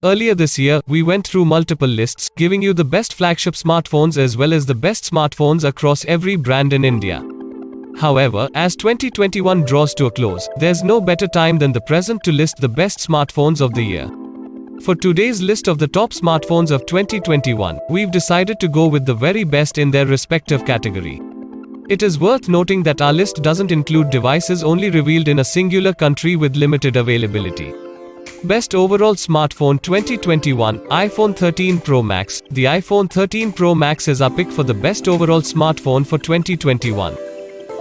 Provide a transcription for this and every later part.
Earlier this year, we went through multiple lists, giving you the best flagship smartphones as well as the best smartphones across every brand in India. However, as 2021 draws to a close, there's no better time than the present to list the best smartphones of the year. For today's list of the top smartphones of 2021, we've decided to go with the very best in their respective category. It is worth noting that our list doesn't include devices only revealed in a singular country with limited availability. Best overall smartphone 2021, iPhone 13 Pro Max. The iPhone 13 Pro Max is our pick for the best overall smartphone for 2021.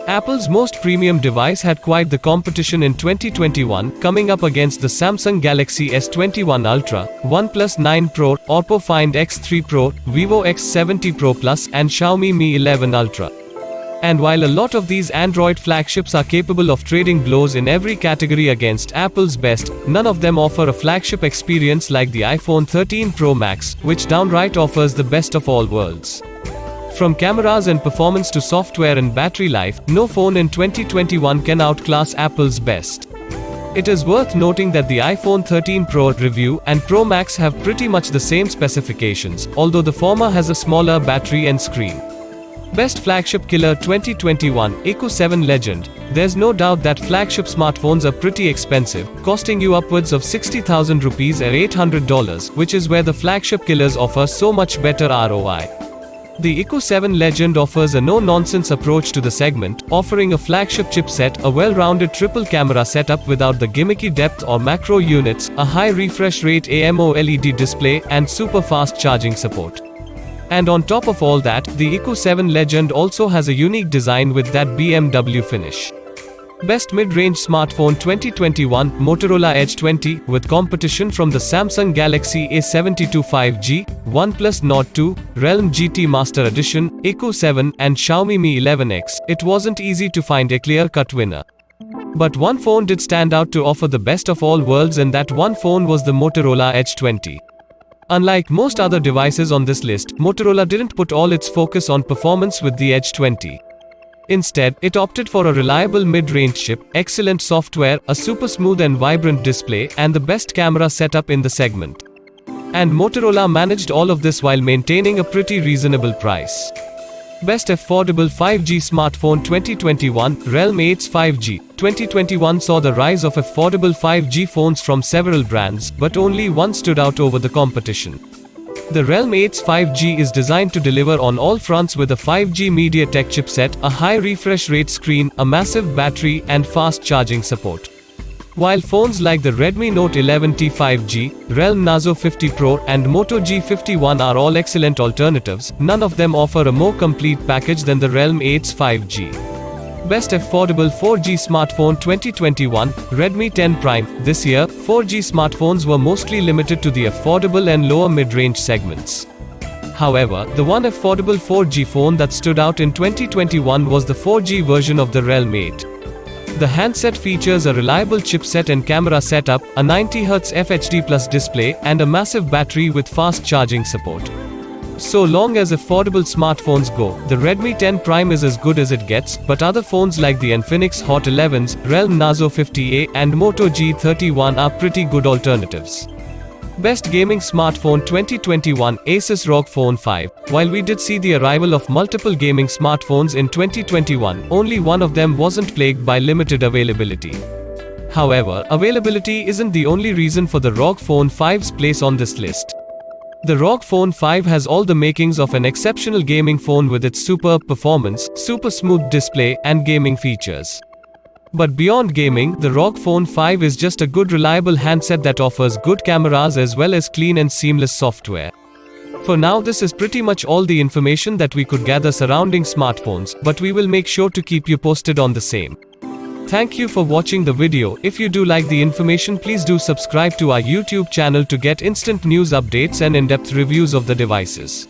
Apple's most premium device had quite the competition in 2021, coming up against the Samsung Galaxy S21 Ultra, OnePlus 9 Pro, Oppo Find X3 Pro, Vivo X70 Pro Plus, and Xiaomi Mi 11 Ultra. And while a lot of these Android flagships are capable of trading blows in every category against Apple's best, none of them offer a flagship experience like the iPhone 13 Pro Max, which downright offers the best of all worlds. From cameras and performance to software and battery life, no phone in 2021 can outclass Apple's best. It is worth noting that the iPhone 13 Pro Review and Pro Max have pretty much the same specifications, although the former has a smaller battery and screen. Best flagship killer 2021, Eco7 Legend. There's no doubt that flagship smartphones are pretty expensive, costing you upwards of 60,000 rupees or $800, which is where the flagship killers offer so much better ROI. The Eco7 Legend offers a no-nonsense approach to the segment, offering a flagship chipset, a well-rounded triple-camera setup without the gimmicky depth or macro units, a high refresh rate AMOLED display, and super-fast charging support. And on top of all that, the Eco7 Legend also has a unique design with that BMW finish. Best mid-range smartphone 2021, Motorola Edge 20, with competition from the Samsung Galaxy A72 5G, OnePlus Nord 2, Realme GT Master Edition, Eco7, and Xiaomi Mi 11X, it wasn't easy to find a clear-cut winner. But one phone did stand out to offer the best of all worlds, and that one phone was the Motorola Edge 20. Unlike most other devices on this list, Motorola didn't put all its focus on performance with the Edge 20. Instead, it opted for a reliable mid-range chip, excellent software, a super smooth and vibrant display, and the best camera setup in the segment. And Motorola managed all of this while maintaining a pretty reasonable price. Best affordable 5G smartphone 2021, Realme 8's 5G. 2021 saw the rise of affordable 5G phones from several brands, but only one stood out over the competition. The Realme 8's 5G is designed to deliver on all fronts with a 5G MediaTek chipset, a high refresh rate screen, a massive battery, and fast charging support. While phones like the Redmi Note 11T 5G, Realme Narzo 50 Pro, and Moto G51 are all excellent alternatives, none of them offer a more complete package than the Realme 8's 5G. Best affordable 4G smartphone 2021, Redmi 10 Prime. This year, 4G smartphones were mostly limited to the affordable and lower mid-range segments. However, the one affordable 4G phone that stood out in 2021 was the 4G version of the Realme 8. The handset features a reliable chipset and camera setup, a 90Hz FHD Plus display, and a massive battery with fast charging support. So long as affordable smartphones go, the Redmi 10 Prime is as good as it gets, but other phones like the Infinix Hot 11s, Realme Narzo 50A, and Moto G31 are pretty good alternatives. Best gaming smartphone 2021, Asus ROG Phone 5. While we did see the arrival of multiple gaming smartphones in 2021, only one of them wasn't plagued by limited availability. However, availability isn't the only reason for the ROG Phone 5's place on this list. The ROG Phone 5 has all the makings of an exceptional gaming phone with its superb performance, super smooth display, and gaming features. But beyond gaming, the ROG Phone 5 is just a good reliable handset that offers good cameras as well as clean and seamless software. For now, this is pretty much all the information that we could gather surrounding smartphones, but we will make sure to keep you posted on the same. Thank you for watching the video. If you do like the information, please do subscribe to our YouTube channel to get instant news updates and in-depth reviews of the devices.